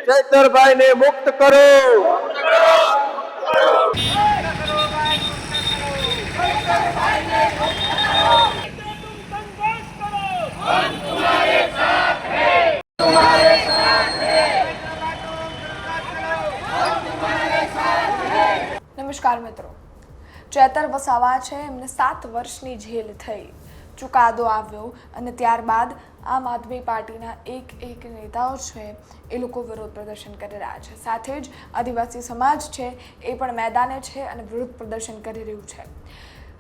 ચૈતરભાઈ ને મુક્ત કરો। નમસ્કાર મિત્રો, ચેતર વસાવા છે એમને 7 વર્ષની જેલ થઈ, ચુકાદો આવ્યો અને ત્યારબાદ આમ આદમી પાર્ટીના એક નેતાઓ છે એ લોકો વિરોધ પ્રદર્શન કરી રહ્યા છે। સાથે જ આદિવાસી સમાજ છે એ પણ મેદાને છે અને વિરોધ પ્રદર્શન કરી રહ્યું છે।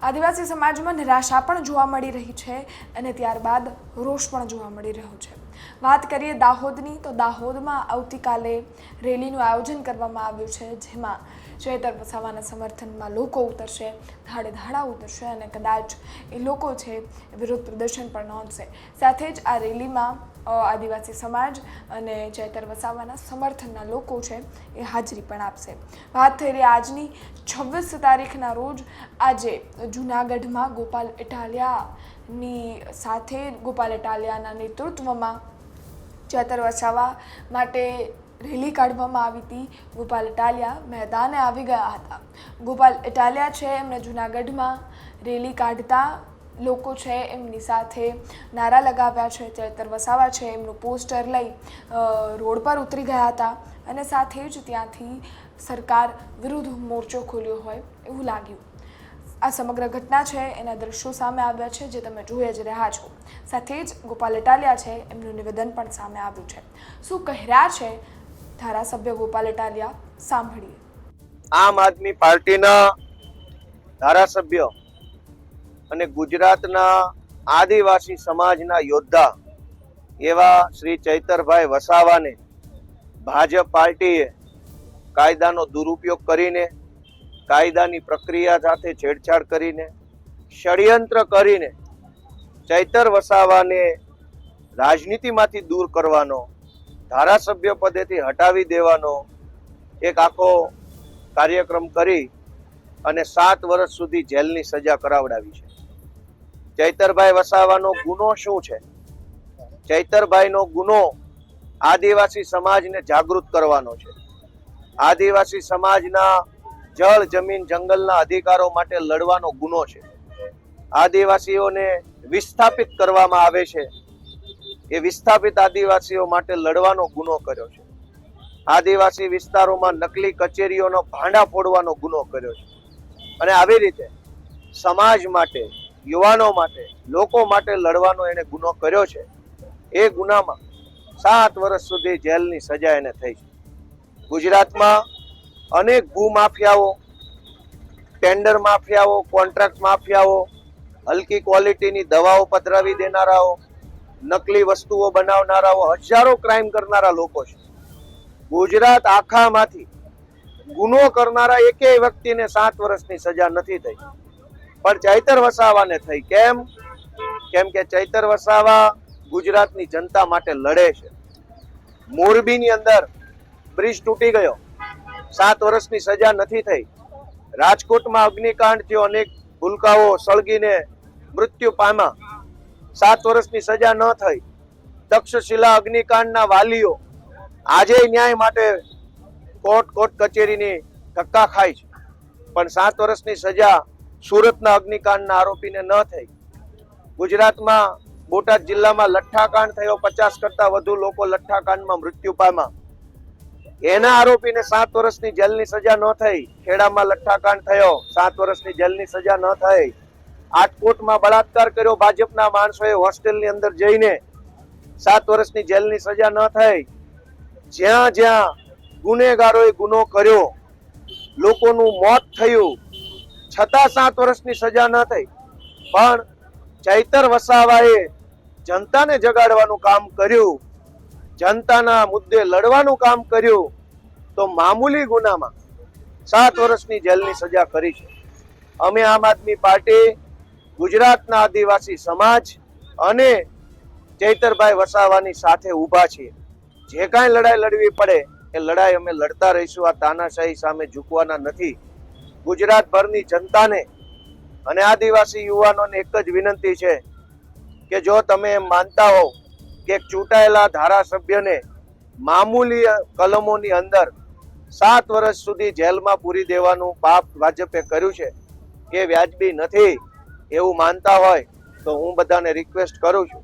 આદિવાસી સમાજમાં નિરાશા પણ જોવા મળી રહી છે અને ત્યારબાદ રોષ પણ જોવા મળી રહ્યો છે। વાત કરીએ દાહોદની, તો દાહોદમાં આવતીકાલે રેલીનું આયોજન કરવામાં આવ્યું છે, જેમાં ચૈતર વસાવાના સમર્થનમાં લોકો ઉતરશે, ધાડે ઉતરશે અને કદાચ એ લોકો છે વિરોધ પ્રદર્શન પણ નોંધશે। સાથે જ આ રેલીમાં આદિવાસી સમાજ અને ચૈતર વસાવાના સમર્થનના લોકો છે એ હાજરી પણ આપશે। વાત થઈ રહી આજની 26 તારીખના રોજ આજે જૂનાગઢમાં ગોપાલ ઇટાલિયાની સાથે ગોપાલ ઇટાલિયાના નેતૃત્વમાં ચૈતર વસાવા માટે રેલી કાઢવામાં આવી હતી। ગોપાલ ઇટાલિયા મેદાને આવી ગયા હતા। ગોપાલ ઇટાલિયા છે એમને જૂનાગઢમાં રેલી કાઢતા લોકો છે એમની સાથે નારા લગાવ્યા છે। ચૈતર વસાવા છે એમનું પોસ્ટર લઈ રોડ પર ઉતરી ગયા હતા અને સાથે જ ત્યાંથી સરકાર વિરુદ્ધ મોરચો ખોલ્યો હોય એવું લાગ્યું। આ સમગ્ર ઘટના છે એના દ્રશ્યો સામે આવ્યા છે, જે તમે જોઈ જ રહ્યા છો। સાથે જ ગોપાલ ઇટાલિયા છે એમનું નિવેદન પણ સામે આવ્યું છે। શું કહી રહ્યા છે ધારાસભ્ય ગોપાલ ઇટાલિયા, સાંભળીએ। આમ આદમી પાર્ટીના ધારાસભ્ય અને ગુજરાતના આદિવાસી સમાજના યોદ્ધા એવા શ્રી ચૈતરભાઈ વસાવાને ભાજપ પાર્ટીએ કાયદાનો દુરુપયોગ કરીને, કાયદાની પ્રક્રિયા સાથે છેડછાડ કરીને, ષડયંત્ર કરીને ચૈતર વસાવાને રાજનીતિમાંથી દૂર કરવાનો, ધારાસભ્ય પદેથી હટાવી દેવાનો એક આખો કાર્યક્રમ કરી અને 7 વર્ષ સુધી જેલની સજા કરાવડાવી છે। ચૈતરભાઈ વસાવાનો ગુનો શું છે? ચૈતરભાઈનો ગુનો આદિવાસી સમાજને જાગૃત કરવાનો છે। આદિવાસી સમાજના જળ, જમીન, જંગલના અધિકારો માટે લડવાનો ગુનો છે। આદિવાસીઓને વિસ્થાપિત કરવામાં આવે છે, એ વિસ્થાપિત આદિવાસીઓ માટે લડવાનો ગુનો કર્યો છે। આદિવાસી વિસ્તારોમાં નકલી કચેરીઓનો ભાંડા ફોડવાનો ગુનો કર્યો છે અને આવી રીતે સમાજ માટે, યુવાનો માટે, લોકો માટે લડવાનો એને ગુનો કર્યો છે। એ ગુનામાં 7 વર્ષ સુધી જેલની સજા એને થઈ છે। ગુજરાતમાં અનેક ભૂમાફિયાઓ, ટેન્ડર માફિયાઓ, કોન્ટ્રાક્ટ માફિયાઓ, હલકી ક્વોલિટીની દવાઓ પધરાવી દેનારાઓ, નકલી વસ્તુઓ બનાવનારાઓ, હજારો ક્રાઇમ કરનારા લોકો છે। ગુજરાત આખામાંથી ગુનો કરનારા એકેય વ્યક્તિને 7 વર્ષની સજા નથી થઈ, પણ ચૈતર વસાવાને થઈ। કેમ કે ચૈતર વસાવા ગુજરાતની જનતા માટે લડે છે। મોરબીની અંદર બ્રિજ તૂટી ગયો, 7 વર્ષની સજા નથી થઈ। રાજકોટમાં અગ્નિકાંડ થયો, અનેક ભૂલકાઓ સળગીને મૃત્યુ પામ્યા, 7 વર્ષની સજા ન થઈ। તક્ષશિલા અગ્નિકાંડના વાલીઓ આજે ન્યાય માટે કોર્ટ કચેરીની ધક્કા ખાય છે, પણ 7 વર્ષની સજા સુરતના અગ્નિકાંડના આરોપીને ન થઈ। ગુજરાતમાં બોટાદ જિલ્લામાં લઠ્ઠાકાંડ થયો, 50 કરતા વધુ લોકો લઠ્ઠાકાંડમાં મૃત્યુ પામ્યા, એના આરોપીને 7 વર્ષની જેલની સજા ન થઈ। ખેડામાં લઠ્ઠાકાંડ થયો, 7 વર્ષની જેલની સજા ન થઈ। આટકોટમાં બળાત્કાર કર્યો ભાજપના માણસોએ હોસ્ટેલની અંદર જઈને, 7 વર્ષની જેલની સજા ન થઈ। જ્યાં જ્યાં ગુનેગારોએ ગુનો કર્યો, લોકોનું મોત થયું, છતાં 7 વર્ષની સજા ન થઈ। પણ ચૈતર વસાવાએ જનતાને જગાડવાનું કામ કર્યું, જનતાના મુદ્દે લડવાનું કામ કર્યું, તો મામૂલી ગુનામાં 7 વર્ષની જેલની સજા કરી છે। અમે આમ આદમી પાર્ટી, ગુજરાતના આદિવાસી સમાજ અને ચૈતરભાઈ વસાવાની સાથે ઊભા છીએ। જે કાંઈ લડાઈ લડવી પડે એ લડાઈ અમે લડતા રહીશું। આ તાનાશાહી સામે ઝૂકવાના નથી। ગુજરાતભરની જનતાને અને આદિવાસી યુવાનોને એક જ વિનંતી છે કે જો તમે એમ માનતા હો કે ચૂંટાયેલા ધારાસભ્યને મામૂલી કલમોની અંદર 7 વર્ષ સુધી જેલમાં પૂરી દેવાનું પાપ ભાજપે કર્યું છે એ વ્યાજબી નથી એવું માનતા હોય તો હું બધાને રિક્વેસ્ટ કરું છું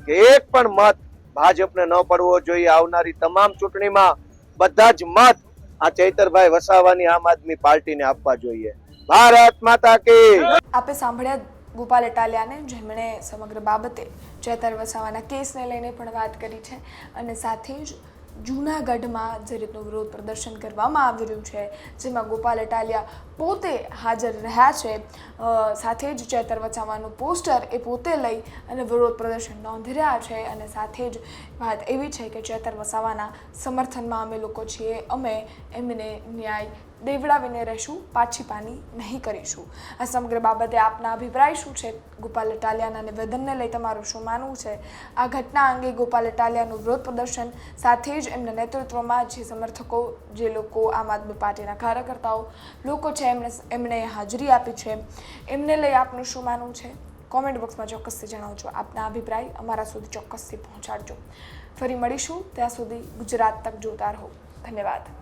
કે એક પણ મત ભાજપને ન પડવો જોઈએ. આવનારી તમામ ચૂંટણીમાં બધા જ મત આ ચૈતરભાઈ વસાવાની આમ આદમી પાર્ટીને આપવા જોઈએ. ભારત માતા કી. આપે સાંભળ્યા ગોપાલ ઇટાલિયાને, જેમણે સમગ્ર બાબતે ચેતર વસાવાના કેસને લઈને પણ વાત કરી છે અને સાથે જ જૂનાગઢમાં જે રીતનું વિરોધ પ્રદર્શન કરવામાં આવી રહ્યું છે જેમાં ગોપાલ ઇટાલિયા પોતે હાજર રહ્યા છે, સાથે જ ચેતર વસાવાનું પોસ્ટર એ પોતે લઈ અને વિરોધ પ્રદર્શન નોંધી રહ્યા છે અને સાથે જ વાત એવી છે કે ચેતર વસાવાના સમર્થનમાં અમે લોકો છીએ, અમે એમને ન્યાય દેવડાવીને રહેશું, પાછી પાની નહીં કરીશું. આ સમગ્ર બાબતે આપના અભિપ્રાય શું છે? ગોપાલ ઇટાલિયાના નિવેદનને લઈ તમારું શું માનવું છે? આ ઘટના અંગે ગોપાલ ઇટાલિયાનું વિરોધ પ્રદર્શન સાથે જ એમના નેતૃત્વમાં જે સમર્થકો, જે લોકો આમ આદમી પાર્ટીના કાર્યકર્તાઓ લોકો છે એમણે હાજરી આપી છે, એમને લઈ આપનું શું માનવું છે? કોમેન્ટ બોક્સમાં ચોક્કસથી જણાવજો. આપના અભિપ્રાય અમારા સુધી ચોક્કસથી પહોંચાડજો. ફરી મળીશું, ત્યાં સુધી ગુજરાત તક જોતા રહો. ધન્યવાદ.